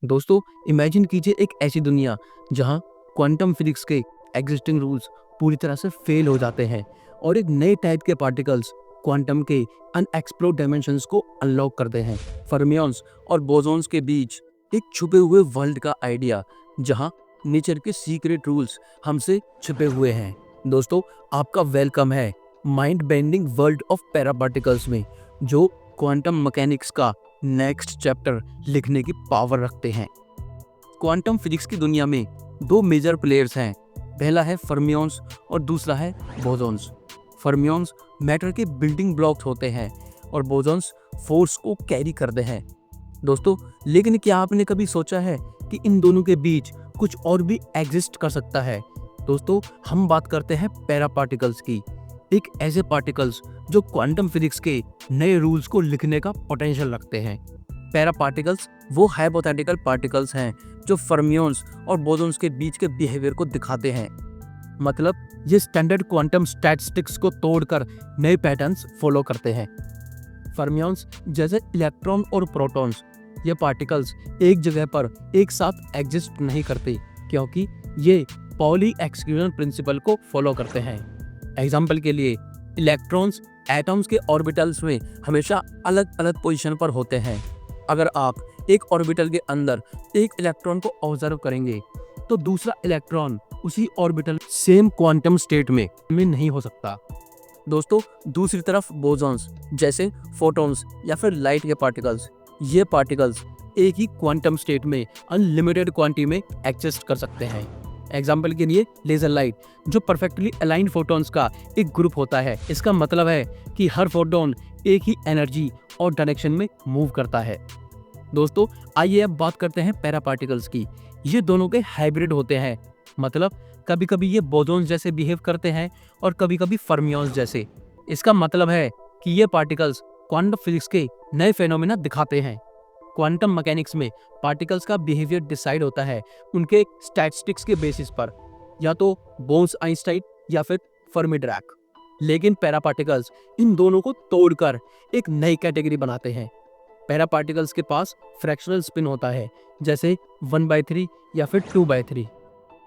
दोस्तों, इमेजिन कीजिए एक ऐसी दुनिया जहां क्वांटम फिजिक्स के एग्जिस्टिंग रूल्स पूरी तरह से फेल हो जाते हैं और एक नए टाइप के पार्टिकल्स क्वांटम के अनएक्सप्लोर्ड डायमेंशंस को अनलॉक करते हैं। फर्मियंस और बोसॉन्स के बीच एक छुपे हुए वर्ल्ड का आइडिया जहां नेचर के सीक्रेट रूल्स हमसे छुपे हुए हैं। दोस्तों, आपका वेलकम है mind bending world of para particles में, जो क्वांटम मैकेनिक्स का नेक्स्ट चैप्टर लिखने की पावर रखते हैं। क्वांटम फिजिक्स की दुनिया में दो मेजर प्लेयर्स हैं। पहला है फर्मियंस और दूसरा है बोसॉन्स। फर्मियंस मैटर के बिल्डिंग ब्लॉक्स होते हैं और बोसॉन्स फोर्स को कैरी करते हैं। दोस्तों, लेकिन क्या आपने कभी सोचा है कि इन दोनों के बीच कुछ और भी एग्जिस्ट कर सकता है? दोस्तों, हम बात करते हैं पैरा पार्टिकल्स की, एक ऐसे पार्टिकल्स जो क्वांटम फिजिक्स के नए रूल्स को लिखने का पोटेंशियल रखते हैं। पैरा पार्टिकल्स वो हाइपोथेटिकल पार्टिकल्स हैं जो फर्मियंस और बोसॉन्स के बीच के बिहेवियर को दिखाते हैं। मतलब ये स्टैंडर्ड क्वांटम स्टैटिस्टिक्स को तोड़कर नए पैटर्न्स फॉलो करते हैं। फर्मियंस जैसे इलेक्ट्रॉन और प्रोटॉन्स, ये पार्टिकल्स एक जगह पर एक साथ एग्जिस्ट नहीं करते क्योंकि ये पॉली एक्सक्लूजन प्रिंसिपल को फॉलो करते हैं। एग्जाम्पल के लिए, इलेक्ट्रॉन्स एटम्स के ऑर्बिटल्स में हमेशा अलग अलग पोजीशन पर होते हैं। अगर आप एक ऑर्बिटल के अंदर एक इलेक्ट्रॉन को ऑब्जर्व करेंगे तो दूसरा इलेक्ट्रॉन उसी ऑर्बिटल सेम क्वांटम स्टेट में नहीं हो सकता। दोस्तों, दूसरी तरफ बोसॉन्स जैसे फोटॉन्स या फिर लाइट के पार्टिकल्स, ये पार्टिकल्स एक ही क्वांटम स्टेट में अनलिमिटेड क्वांटिटी में एग्जिस्ट कर सकते हैं। एग्जाम्पल के लिए, लेजर लाइट जो परफेक्टली अलाइंड फोटॉन्स का एक ग्रुप होता है। इसका मतलब है कि हर फोटॉन एक ही एनर्जी और डायरेक्शन में मूव करता है। दोस्तों, आइए अब बात करते हैं पैरा पार्टिकल्स की। ये दोनों के हाइब्रिड होते हैं। मतलब कभी कभी ये बोसॉन्स जैसे बिहेव करते हैं और कभी कभी फर्मियंस जैसे। इसका मतलब है कि ये पार्टिकल्स क्वांटम फिजिक्स के नए फेनोमेना दिखाते हैं। क्वांटम मैकेनिक्स में पार्टिकल्स का बिहेवियर डिसाइड होता है उनके स्टैटिस्टिक्स के बेसिस पर, या तो बोर्न-आइंस्टाइन या फिर फर्मी-डिराक। लेकिन पैरा पार्टिकल्स इन दोनों को तोड़कर एक नई कैटेगरी बनाते हैं। पैरा पार्टिकल्स के पास फ्रैक्शनल स्पिन होता है, जैसे 1/3 या फिर 2/3।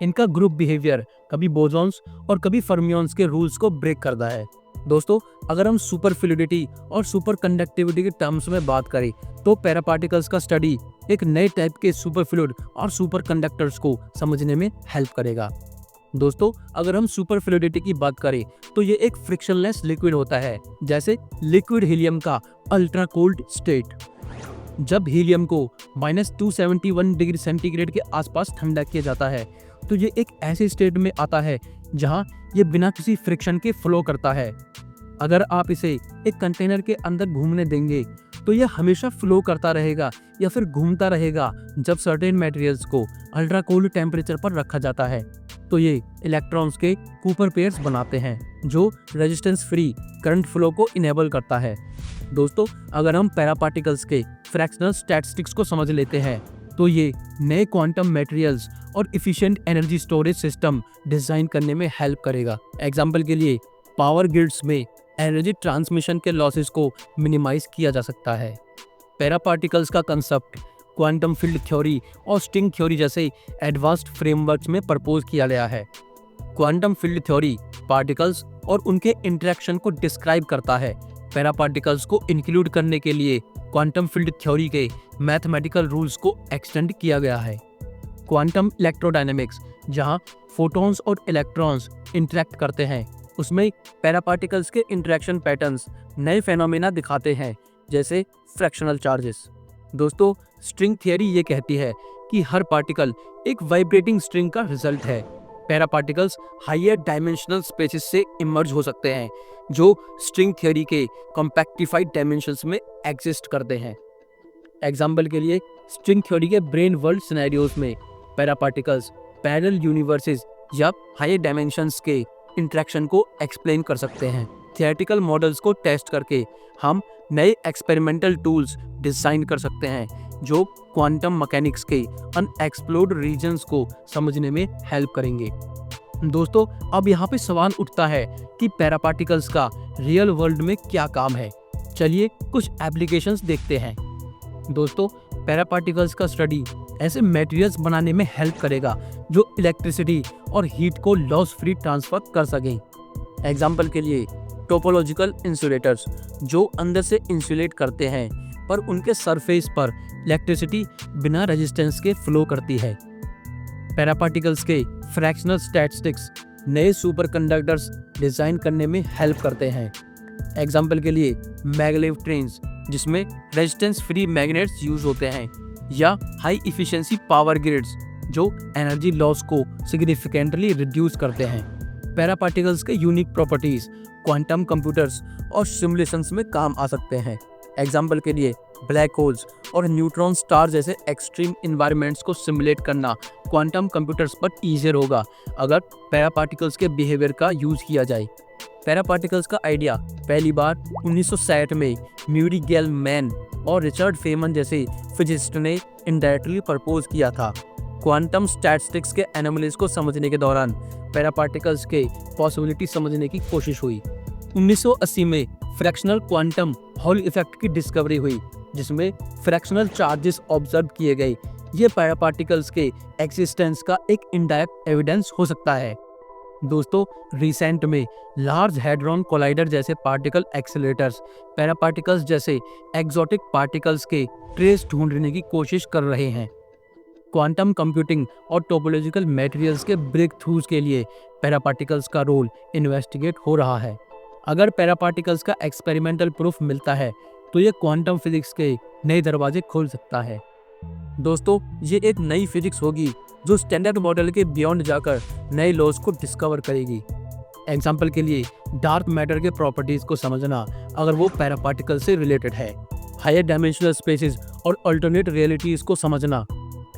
इनका ग्रुप बिहेवियर कभी बोसॉन्स और कभी फर्मियंस के रूल्स को ब्रेक करता है। दोस्तों, अगर हम सुपर फ्लूइडिटी और सुपर कंडक्टिविटी के टर्म्स में बात करें तो पैरा पार्टिकल्स का स्टडी एक नए टाइप के सुपर फ्लूइड और सुपर कंडक्टर्स को समझने में हेल्प करेगा। दोस्तों, अगर हम सुपर फ्लूइडिटी की बात करें तो ये एक फ्रिक्शनलेस लिक्विड होता है, जैसे लिक्विड हीलियम का अल्ट्रा कोल्ड स्टेट। जब हीलियम को -271 डिग्री सेंटीग्रेड के आसपास ठंडा किया जाता है तो ये एक ऐसे स्टेट में आता है जहां ये बिना किसी फ्रिक्शन के फ्लो करता है। अगर आप इसे एक कंटेनर के अंदर घूमने देंगे तो यह हमेशा फ्लो करता रहेगा या फिर घूमता रहेगा। जब सर्टेन मटेरियल्स को अल्ट्रा कोल्ड टेम्परेचर पर रखा जाता है तो ये इलेक्ट्रॉन्स के कूपर पेयर्स बनाते हैं, जो रेजिस्टेंस फ्री करंट फ्लो को इनेबल करता है। दोस्तों, अगर हम पैरा पार्टिकल्स के फ्रैक्शनल स्टैटिस्टिक्स को समझ लेते हैं तो ये नए क्वांटम मटेरियल्स और efficient energy storage system design करने में हेल्प करेगा। एग्जाम्पल के लिए, पावर ग्रिड्स में एनर्जी ट्रांसमिशन के लॉसेस को मिनिमाइज किया जा सकता है। पैरा पार्टिकल्स का कंसेप्ट क्वांटम फील्ड थ्योरी और स्ट्रिंग थ्योरी जैसे एडवांस्ड फ्रेमवर्क्स में प्रपोज किया गया है। क्वांटम फील्ड थ्योरी पार्टिकल्स और उनके इंटरेक्शन को डिस्क्राइब करता है। पैरा पार्टिकल्स को इंक्लूड करने के लिए क्वांटम फील्ड थ्योरी के मैथमेटिकल रूल्स को एक्सटेंड किया गया है। क्वांटम इलेक्ट्रोडायनेमिक्स, जहां फोटॉन्स और इलेक्ट्रॉन्स इंटरेक्ट करते हैं, उसमें पैरा पार्टिकल्स के इंटरेक्शन पैटर्न्स नए फेनोमेना दिखाते हैं, जैसे फ्रैक्शनल चार्जेस। दोस्तों, स्ट्रिंग थियरी ये कहती है कि हर पार्टिकल एक वाइब्रेटिंग स्ट्रिंग का रिजल्ट है। Para particles higher dimensional spaces से इमर्ज हो सकते हैं, जो स्ट्रिंग थियरी के कॉम्पैक्टिफाइड डायमेंशंस में एग्जिस्ट करते हैं। एग्जाम्पल के लिए, स्ट्रिंग थ्योरी के ब्रेन वर्ल्ड सिनेरियोज में पैरा पार्टिकल्स पैरेलल यूनिवर्सेस या हायर डायमेंशंस के इंटरेक्शन को एक्सप्लेन कर सकते हैं। थियोरेटिकल मॉडल्स को टेस्ट करके हम नए एक्सपेरिमेंटल टूल्स डिजाइन कर सकते हैं जो क्वांटम मैकेनिक्स के अनएक्सप्लोर्ड रीजन्स को समझने में हेल्प करेंगे। दोस्तों, अब यहाँ पे सवाल उठता है कि पैरा पार्टिकल्स का रियल वर्ल्ड में क्या काम है। चलिए कुछ एप्लीकेशंस देखते हैं। दोस्तों, पैरा पार्टिकल्स का स्टडी ऐसे मटेरियल्स बनाने में हेल्प करेगा जो इलेक्ट्रिसिटी और हीट को लॉस फ्री ट्रांसफर कर सकें। एग्जाम्पल के लिए टोपोलॉजिकल इंसुलेटर्स जो अंदर से इंसुलेट करते हैं पर उनके सरफेस पर इलेक्ट्रिसिटी बिना रेजिस्टेंस के फ्लो करती है। पैरा पार्टिकल्स के फ्रैक्शनल स्टैटिस्टिक्स नए सुपरकंडक्टर्स डिजाइन करने में हेल्प करते हैं। एग्जाम्पल के लिए मैग्लेव ट्रेन्स जिसमें रेजिस्टेंस फ्री मैग्नेट्स यूज होते हैं, या हाई इफिशिएंसी पावर ग्रिड्स जो एनर्जी लॉस को सिग्निफिकेंटली रिड्यूस करते हैं। पैरा पार्टिकल्स के यूनिक प्रॉपर्टीज क्वांटम कंप्यूटर्स और सिमुलेशंस में काम आ सकते हैं। एग्जाम्पल के लिए ब्लैक होल्स और न्यूट्रॉन स्टार जैसे एक्सट्रीम इन्वायरमेंट्स को सिमुलेट करना क्वांटम कंप्यूटर्स पर ईजियर होगा अगर पैरा पार्टिकल्स के बिहेवियर का यूज किया जाए। पैरा पार्टिकल्स का आइडिया पहली बार 1960 में म्यूरी गेल-मैन और रिचर्ड फेमन जैसे फिजिसिस्ट ने इनडायरेक्टली प्रपोज किया था। क्वांटम स्टैटिस्टिक्स के एनोमलीज को समझने के दौरान पैरा पार्टिकल्स के पॉसिबिलिटी समझने की कोशिश हुई। 1980 में फ्रैक्शनल क्वांटम हॉल इफेक्ट की डिस्कवरी हुई जिसमें फ्रैक्शनल चार्जेस ऑब्जर्व किए गए। ये पैरा पार्टिकल्स के एक्सिस्टेंस का एक इनडायरेक्ट एविडेंस हो सकता है। दोस्तों, रिसेंट में लार्ज हैड्रॉन कोलाइडर जैसे पार्टिकल एक्सेलरेटर्स पैरा पार्टिकल्स जैसे एक्सोटिक पार्टिकल्स के ट्रेस ढूंढने की कोशिश कर रहे हैं। क्वांटम कंप्यूटिंग और टोपोलॉजिकल मटेरियल्स के ब्रेक थ्रूज के लिए पैरा पार्टिकल्स का रोल इन्वेस्टिगेट हो रहा है। अगर पैरा पार्टिकल्स का एक्सपेरिमेंटल प्रूफ मिलता है तो ये क्वांटम फिजिक्स के नए दरवाजे खोल सकता है। दोस्तों, ये एक नई फिजिक्स होगी जो स्टैंडर्ड मॉडल के बियॉन्ड जाकर नए लॉज को डिस्कवर करेगी। एग्जाम्पल के लिए डार्क मैटर के प्रॉपर्टीज को समझना अगर वो पैरा पार्टिकल से रिलेटेड है। हायर डायमेंशनल स्पेसेस और अल्टरनेट रियलिटीज को समझना।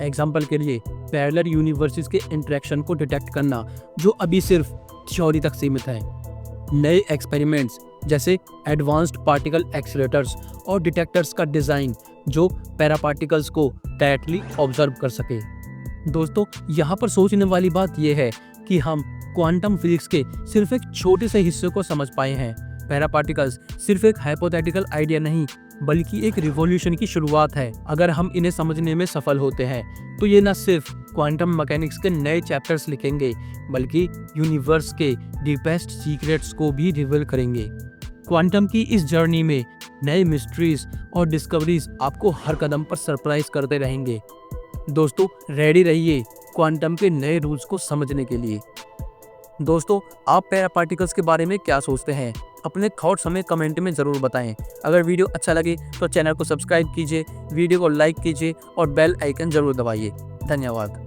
एग्जाम्पल के लिए पैरेलल यूनिवर्सेस के इंटरेक्शन को डिटेक्ट करना जो अभी सिर्फ थ्योरी तक सीमित है। नए एक्सपेरिमेंट्स जैसे एडवांस्ड पार्टिकल एक्सीलरेटर्स और डिटेक्टर्स का डिज़ाइन जो पैरा पार्टिकल्स को डायरेक्टली ऑब्जर्व कर सके। दोस्तों, यहाँ पर सोचने वाली बात यह है कि हम क्वांटम फिजिक्स के सिर्फ एक छोटे से हिस्से को समझ पाए हैं। पैरा पार्टिकल्स सिर्फ एक हाइपोथेटिकल आइडिया नहीं बल्कि एक रिवॉल्यूशन की शुरुआत है। अगर हम इन्हें समझने में सफल होते हैं तो ये न सिर्फ क्वांटम मैकेनिक्स के नए चैप्टर्स लिखेंगे बल्कि यूनिवर्स के डीपेस्ट सीक्रेट्स को भी रिवील करेंगे। क्वांटम की इस जर्नी में नए मिस्ट्रीज और डिस्कवरीज आपको हर कदम पर सरप्राइज करते रहेंगे। दोस्तों, रेडी रहिए क्वांटम के नए रूल्स को समझने के लिए। दोस्तों, आप पैरा पार्टिकल्स के बारे में क्या सोचते हैं? अपने थॉट्स हमें कमेंट में ज़रूर बताएं। अगर वीडियो अच्छा लगे तो चैनल को सब्सक्राइब कीजिए, वीडियो को लाइक कीजिए और बेल आइकन ज़रूर दबाइए। धन्यवाद।